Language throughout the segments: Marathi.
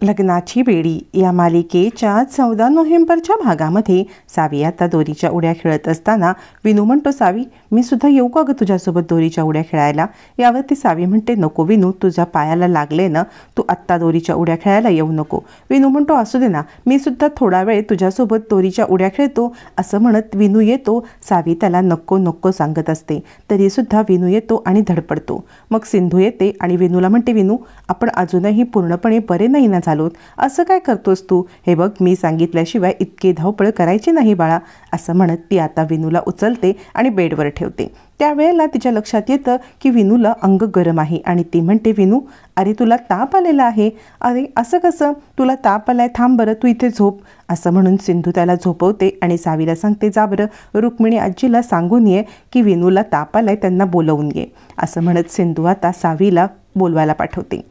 लग्नाची बेडी या मालिकेच्या 14 नोव्हेंबरच्या भागामध्ये सावी आता दोरीच्या उड्या खेळत असताना विनू म्हणतो, सावी मी सुद्धा येऊ का गं तुझ्यासोबत दोरीच्या उड्या खेळायला? यावरती सावी म्हणते, नको विनू, तुझ्या पायाला लागले ना, तू आत्ता दोरीच्या उड्या खेळायला येऊ नको. विनू म्हणतो, असू दे ना, मी सुद्धा थोडा वेळ तुझ्यासोबत दोरीच्या उड्या खेळतो. असं म्हणत विनू येतो. सावी त्याला नको नको सांगत असते, तरीसुद्धा विनू येतो आणि धडपडतो. मग सिंधू येते आणि विनूला म्हणते, विनू आपण अजूनही पूर्णपणे बरे नाही ना झालोत, असं काय करतोस तू? हे बघ, मी सांगितल्याशिवाय इतके धावपळ करायची नाही बाळा. असं म्हणत ती आता विनूला उचलते आणि बेडवर ठेवते. त्यावेळेला तिच्या लक्षात येतं की विनूला अंग गरम आहे आणि ती म्हणते, विनू अरे तुला ताप आलेला आहे. अरे असं कसं? तुला ताप आलाय, थांब बरं, तू इथे झोप. असं म्हणून सिंधू त्याला झोपवते आणि सावीला सांगते, जा बरं रुक्मिणी आजीला सांगून ये की विनूला ताप आलाय, त्यांना बोलवून ये. असं म्हणत सिंधू आता सावीला बोलवायला पाठवते.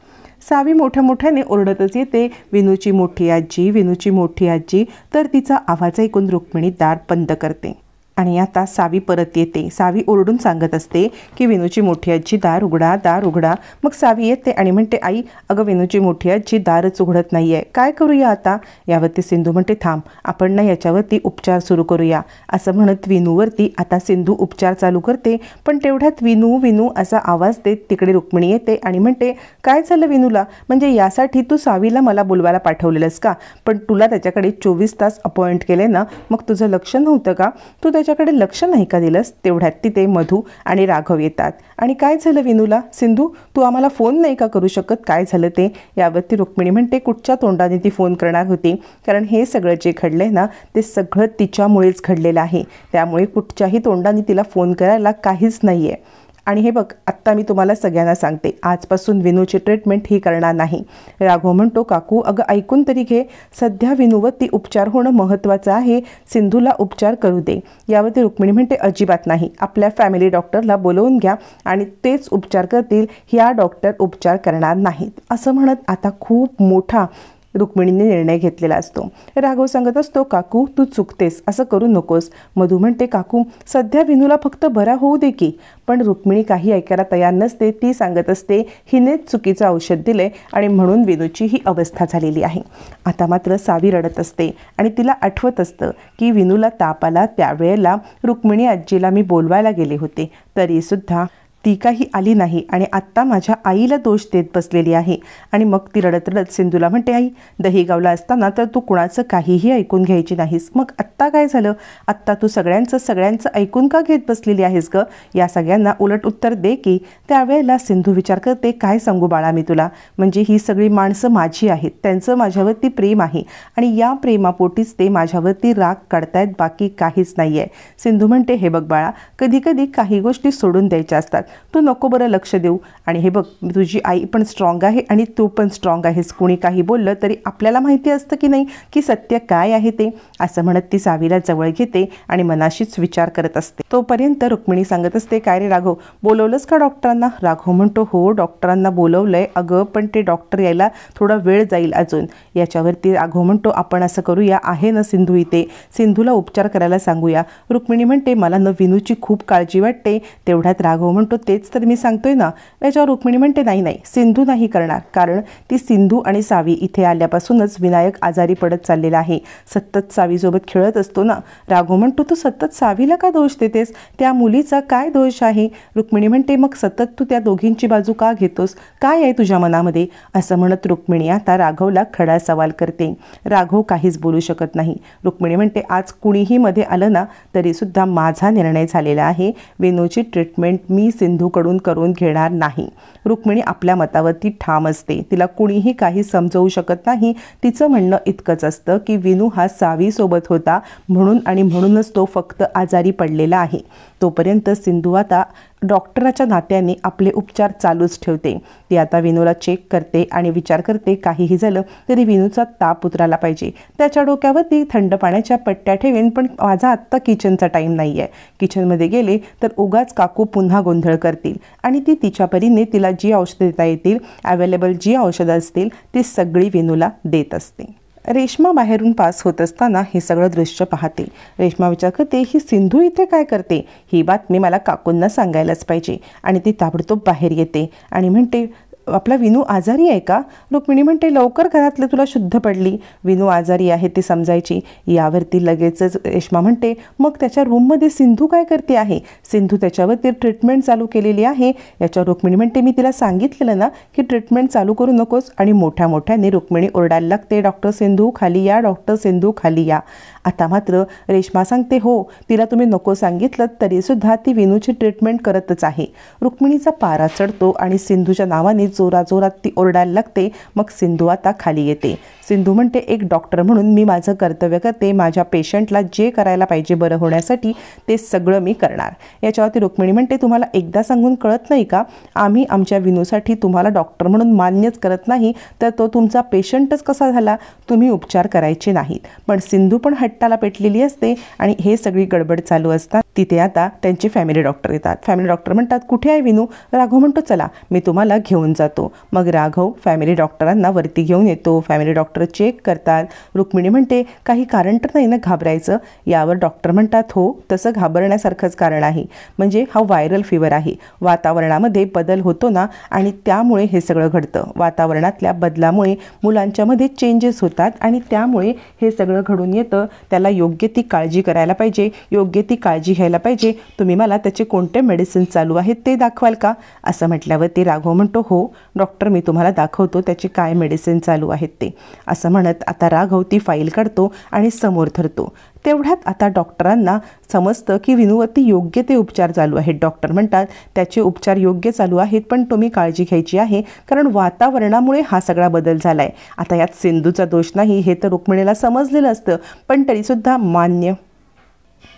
सावी मोठ्या मोठ्याने ओरडतच येते, विनूची मोठी आजी, विनूची मोठी आजी. तर तिचा आवाज ऐकून रुक्मिणी दार बंद करते आणि आता सावी परत येते. सावी ओरडून सांगत असते की विनूची मोठी आजी, दार उघडा, दार उघडा. मग सावी येते आणि म्हणते, आई अगं विनूची मोठी आजी दारच उघडत नाही आहे, काय करूया आता? यावरती सिंधू म्हणते, थांब आपण ना याच्यावरती उपचार सुरू करूया. असं म्हणत विनूवरती आता सिंधू उपचार चालू करते. पण तेवढ्यात विनू विनू असा आवाज देत तिकडे रुक्मिणी येते आणि म्हणते, काय झालं विनूला? म्हणजे यासाठी तू सावीला मला बोलवायला पाठवलेलंस का? पण तुला त्याच्याकडे 24 तास अपॉइंट केले ना, मग तुझं लक्ष नव्हतं का? तू त्याच्याकडे लक्ष नाही का दिलंस? तेवढ्यात तिथे मधू आणि राघव येतात. आणि काय झालं विनूला? सिंधू तू आम्हाला फोन नाही का करू शकत? काय झालं ते? यावरती रुक्मिणी म्हणते, कुठच्या तोंडाने ती फोन करणार होती? कारण हे सगळं जे घडलंय ना, ते सगळं तिच्यामुळेच घडलेलं आहे. त्यामुळे कुठच्याही तोंडाने तिला फोन करायला काहीच नाही आहे. आणि हे बघ, आत्ता मी तुम्हाला सगळ्यांना सांगते, आजपासून विनूची ट्रीटमेंट ही करणार नाही. राघव म्हणतो, काकू अगं ऐकून तरी घे, सध्या विनूवरती उपचार होणं महत्त्वाचं आहे, सिंधूला उपचार करू दे. यावरती रुक्मिणी म्हणते, अजिबात नाही, आपल्या फॅमिली डॉक्टरला बोलवून घ्या आणि तेच उपचार करतील, ह्या डॉक्टर उपचार करणार नाहीत. असं म्हणत आता खूप मोठा रुक्मिणीने निर्णय घेतलेला असतो. राघव सांगत असतो, काकू तू चुकतेस, असं करू नकोस. मधू म्हणते, काकू सध्या विनूला फक्त बरा होऊ दे की. पण रुक्मिणी काही ऐकायला तयार नसते. ती सांगत असते, हिनेच चुकीचं औषध दिले आणि म्हणून विनूची ही अवस्था झालेली आहे. आता मात्र सावी रडत असते आणि तिला आठवत असतं की विनूला ताप आला त्यावेळेला रुक्मिणी आजीला मी बोलवायला गेले होते, तरीसुद्धा ती काही आली नाही आणि आत्ता माझ्या आईला दोष देत बसलेली आहे. आणि मग ती रडत रडत सिंधूला म्हणते, आई दहीगावला असताना तर तू कुणाचं काहीही ऐकून घ्यायची नाहीस, मग आत्ता काय झालं? आत्ता तू सगळ्यांचं ऐकून का घेत बसलेली आहेस गं? या सगळ्यांना उलट उत्तर दे की. त्यावेळेला सिंधू विचार करते, काय सांगू बाळा मी तुला? म्हणजे ही सगळी माणसं माझी आहेत, त्यांचं माझ्यावरती प्रेम आहे आणि या प्रेमापोटीच ते माझ्यावरती राग काढतायत, बाकी काहीच नाही आहे. सिंधू म्हणते, हे बघ बाळा, कधी कधी काही गोष्टी सोडून द्यायच्या असतात, तू नको बरं लक्ष देऊ. आणि हे बघ, तुझी आई पण स्ट्रॉंग आहे आणि तू पण स्ट्रॉंग आहेस. कुणी काही बोललं तरी आपल्याला माहिती असतं की नाही की सत्य काय आहे ते. असं म्हणत ती सावीला जवळ घेते आणि मनाशीच विचार करत असते. तोपर्यंत रुक्मिणी सांगत असते, काय रे राघव, बोलवलंस का डॉक्टरांना? राघव म्हणतो, हो डॉक्टरांना बोलवलंय अगं, पण ते डॉक्टर यायला थोडा वेळ जाईल अजून. याच्यावरती राघव म्हणतो, आपण असं करूया, आहे ना सिंधू इथे, सिंधूला उपचार करायला सांगूया. रुक्मिणी म्हणते, मला न विनूची खूप काळजी वाटते. तेवढ्यात राघव म्हणतो, तेच तर मी सांगतोय ना. याच्यावर रुक्मिणी म्हणते, नाही नाही, सिंधू नाही करणार, कारण ती सिंधू आणि सावी इथे आल्यापासूनच विनायक आजारी पडत चाललेला आहे, सतत सावीसोबत खेळत असतो ना. राघव म्हणतो, तू सतत सावीला का दोष देतेस? त्या मुलीचा काय दोष आहे? रुक्मिणी म्हणते, मग सतत तू त्या दोघींची बाजू का घेतोस? काय आहे तुझ्या मनामध्ये? असं म्हणत रुक्मिणी आता राघवला खडा सवाल करते. राघव काहीच बोलू शकत नाही. रुक्मिणी म्हणते, आज कुणीही मध्ये आलं ना तरीसुद्धा माझा निर्णय झालेला आहे, विनूची ट्रीटमेंट मी सिंधूकडून करून घेणार नाही. रुक्मिणी आपल्या मतावरती ठाम असते, तिला कुणीही काही समजवू शकत नाही. तिचं म्हणणं इतकंच असतं की विनू हा सावीसोबत होता म्हणून आणि म्हणूनच तो फक्त आजारी पडलेला आहे. तोपर्यंत सिंधू आता डॉक्टराच्या नात्याने आपले उपचार चालूच ठेवते. ती आता विनूला चेक करते आणि विचार करते, काहीही झालं तरी विनूचा ताप उतरायला पाहिजे. त्याच्या डोक्यावरती थंड पाण्याच्या पट्ट्या ठेवेन, पण माझा आत्ता किचनचा टाईम नाही आहे. किचनमध्ये गेले तर उगाच काकू पुन्हा गोंधळ करतील. आणि ती तिच्या परीने तिला जी औषधं देता येतील, अवेलेबल जी औषधं असतील ती सगळी विनूला देत असते. रेश्मा बाहेरून पास होत असताना हे सगळं दृश्य पाहते. रेश्मा विचार करते, ही सिंधू इथे काय करते? ही बातमी मला काकूंना सांगायलाच पाहिजे. आणि ती ताबडतोब बाहेर येते आणि म्हणते, आपला विनू आजारी आहे का? रुक्मिणी म्हणते लवकर घरातलं तुला शुद्ध पडली, विनू आजारी आहे ते समजायची. यावरती लगेचच रेश्मा म्हणते मग त्याच्या रूममध्ये सिंधू काय करते आहे? सिंधू त्याच्यावरती ट्रीटमेंट चालू केलेली आहे. याच्यावर रुक्मिणी म्हणते मी तिला सांगितलेलं ना की ट्रीटमेंट चालू करू नकोस. आणि मोठ्याने रुक्मिणी ओरडायला लागते डॉक्टर सिंधू खाली या, डॉक्टर सिंधू खाली या. आता मात्र रेश्मा सांगते हो तिला तुम्ही नको सांगितलं तरीसुद्धा ती विनूची ट्रीटमेंट करतच आहे. रुक्मिणीचा पारा चढतो आणि सिंधूच्या नावाने जोराजोरात ती ओरडायला लागते. मग सिंधू आता खाली येते. सिंधू म्हणते एक डॉक्टर म्हणून मी माझं कर्तव्य करते, माझ्या पेशंटला जे करायला पाहिजे बरं होण्यासाठी ते सगळं मी करणार. याच्यावरती रुक्मिणी म्हणते तुम्हाला एकदा सांगून कळत नाही का? आम्ही आमच्या विनूसाठी तुम्हाला डॉक्टर म्हणून मान्यच करत नाही तर तो तुमचा पेशंटच कसा झाला? तुम्ही उपचार करायचे नाहीत. पण सिंधू पण हट्टाला पेटलेली असते आणि हे सगळी गडबड चालू असतात. तिथे आता त्यांचे फॅमिली डॉक्टर येतात. फॅमिली डॉक्टर म्हणतात कुठे आहे विनू? राघव म्हणतो चला मी तुम्हाला घेऊन जातो. मग राघव फॅमिली डॉक्टरांना वरती घेऊन येतो. फॅमिली डॉक्टर चेक करतात. रुक्मिणी म्हणते काही कारण तर नाही ना घाबरायचं? यावर डॉक्टर म्हणतात हो तसं घाबरण्यासारखंच कारण आहे, म्हणजे हा व्हायरल फीवर आहे. वातावरणामध्ये बदल होतो ना आणि त्यामुळे हे सगळं घडतं. वातावरणातल्या बदलामुळे मुलांच्यामध्ये चेंजेस होतात आणि त्यामुळे हे सगळं घडून येतं. त्याला योग्य ती काळजी करायला पाहिजे, योग्य ती काळजी घ्यायला पाहिजे. तुम्ही मला त्याचे कोणते मेडिसिन चालू आहेत ते दाखवाल का? असं म्हटल्यावर ते राघव म्हणतो हो डॉक्टर मी तुम्हाला दाखवतो त्याचे काय मेडिसिन चालू आहेत ते. असं म्हणत आता राघव ती फाईल काढतो आणि समोर धरतो. तेवढ्यात आता डॉक्टरांना समजतं की विनूवरती योग्य ते उपचार चालू आहेत. डॉक्टर म्हणतात त्याचे उपचार योग्य चालू आहेत पण तुम्ही काळजी घ्यायची आहे कारण वातावरणामुळे हा सगळा बदल झाला आहे. आता यात सिंधूचा दोष नाही हे तर रुक्मिणीला समजलेलं असतं पण तरीसुद्धा मान्य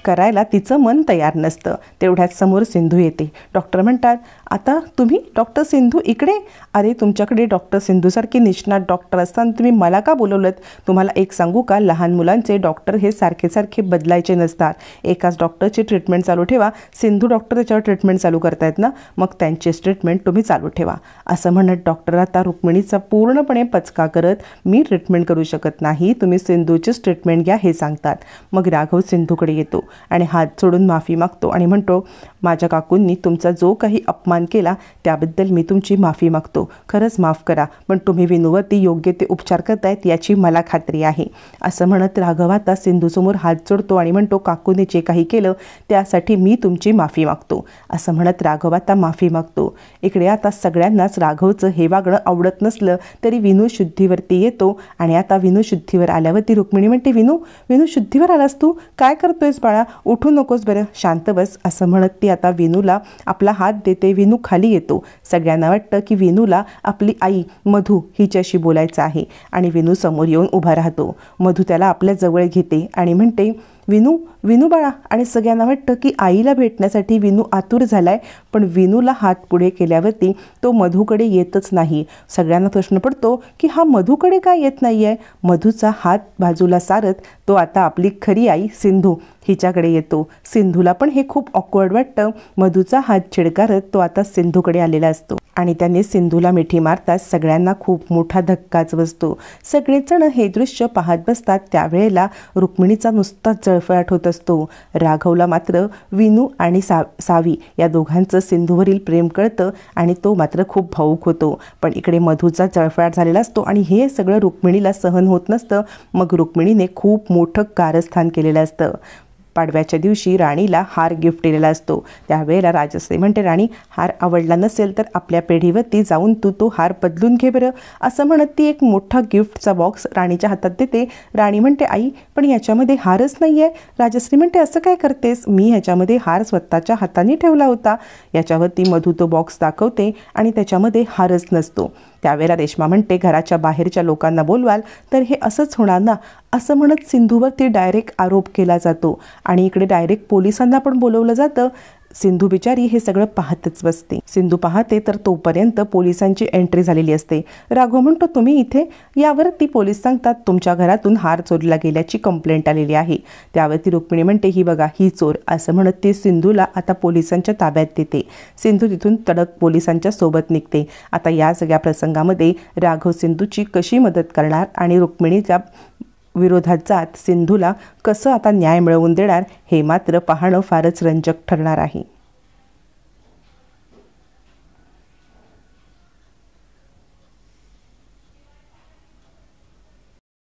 करायला तिचं मन तयार नसतं. तेवढ्यात समोर सिंधू येते. डॉक्टर म्हणतात आता तुम्ही डॉक्टर सिंधू इकडे? अरे तुमच्याकडे डॉक्टर सिंधूसारखे निष्णात डॉक्टर असताना तुम्ही मला का बोलवलं? तुम्हाला एक सांगू का लहान मुलांचे डॉक्टर हे सारखे सारखे बदलायचे नसतात. एकाच डॉक्टरची ट्रीटमेंट चालू ठेवा. सिंधू डॉक्टर त्याच्यावर ट्रीटमेंट चालू करतायत ना मग त्यांचीच ट्रीटमेंट तुम्ही चालू ठेवा. असं म्हणत डॉक्टर आता रुक्मिणीचा पूर्णपणे पचका करत मी ट्रीटमेंट करू शकत नाही, तुम्ही सिंधूचीच ट्रीटमेंट घ्या हे सांगतात. मग राघव सिंधूकडे येतो आणि हात सोडून माफी मागतो आणि म्हणतो माझ्या काकूंनी तुमचा जो काही अपमान केला त्याबद्दल मी तुमची माफी मागतो. खरंच माफ करा पण तुम्ही विनूवरती योग्य ते उपचार करतायत याची मला खात्री आहे. असं म्हणत राघव आता सिंधूसमोर हात जोडतो आणि म्हणतो काकूने जे काही केलं त्यासाठी मी तुमची माफी मागतो. असं म्हणत राघव आता माफी मागतो. इकडे आता सगळ्यांनाच राघवचं हे वागणं आवडत नसलं तरी विनू शुद्धीवरती येतो आणि आता विनू शुद्धीवर आल्यावरती रुक्मिणी म्हणते विनू विनू शुद्धीवर आलास तू? काय करतोयस बाळा? उठू नकोस बरं, शांत बस. असं म्हणत ती आता विनूला आपला हात देते. विनू खाली येतो. सगळ्यांना वाटतं की विनूला आपली आई मधू हिच्याशी बोलायचं आहे आणि विनू समोर येऊन उभा राहतो. मधू त्याला आपल्या जवळ घेते आणि म्हणते विनू विनू बाळा. आणि सगळ्यांना वाटतं की आईला भेटण्यासाठी विनू आतुर झालाय पण विनूला हात पुढे केल्यावरती तो मधूकडे येतच नाही. सगळ्यांना प्रश्न पडतो की हा मधूकडे काय येत नाही आहे? मधूचा हात बाजूला सारत तो आता आपली खरी आई सिंधू हिच्याकडे येतो. सिंधूला पण हे खूप ऑकवर्ड वाटतं. मधूचा हात चिडकारत तो आता सिंधूकडे आलेला असतो आणि त्याने सिंधूला मिठी मारताच सगळ्यांना खूप मोठा धक्काच बसतो. सगळेजण हे दृश्य पाहत बसतात. त्यावेळेला रुक्मिणीचा नुसताच जळफळाट होत असतो. राघवला मात्र विनू आणि सावी या दोघांचं सिंधूवरील प्रेम कळतं आणि तो मात्र खूप भावूक होतो. पण इकडे मधूचा जळफळाट झालेला असतो आणि हे सगळं रुक्मिणीला सहन होत नसतं. मग रुक्मिणीने खूप मोठं कारस्थान केलेलं असतं. पाडव्याच्या दिवशी राणीला हार गिफ्ट दिलेला असतो. त्यावेळेला राजश्री म्हणते राणी हार आवडला नसेल तर आपल्या पेढीवरती जाऊन तू तो हार बदलून घे बरं. असं म्हणत ती एक मोठा गिफ्टचा बॉक्स राणीच्या हातात देते. राणी म्हणते आई पण याच्यामध्ये हारच नाही आहे. राजश्री म्हणते असं काय करतेस? मी ह्याच्यामध्ये हार स्वतःच्या हाताने ठेवला होता. याच्यावरती मधू तो बॉक्स दाखवते आणि त्याच्यामध्ये हारच नसतो. त्यावेळेला रेश्मा म्हणते घराच्या बाहेरच्या लोकांना बोलवाल तर हे असंच होणार ना. असं म्हणत सिंधूवरती डायरेक्ट आरोप केला जातो आणि इकडे डायरेक्ट पोलिसांना पण बोलवलं जातं. सिंधू बिचारी हे सगळं पाहतच बसते. सिंधू पाहते तर तोपर्यंत पोलिसांची एंट्री झालेली असते. राघव म्हणतो तुम्ही इथे? यावरती पोलीस सांगतात तुमच्या घरातून हार चोरीला गेल्याची कंप्लेंट आलेली आहे. त्यावरती रुक्मिणी म्हणते ही बघा ही चोर. असं म्हणत ती सिंधूला आता पोलिसांच्या ताब्यात देते. सिंधू तिथून तडक पोलिसांच्या सोबत निघते. आता या सगळ्या प्रसंगामध्ये राघव सिंधूची कशी मदत करणार आणि रुक्मिणीच्या विरोधात जात सिंधूला कसं आता न्याय मिळवून देणार हे मात्र पाहणं फारच रंजक ठरणार आहे.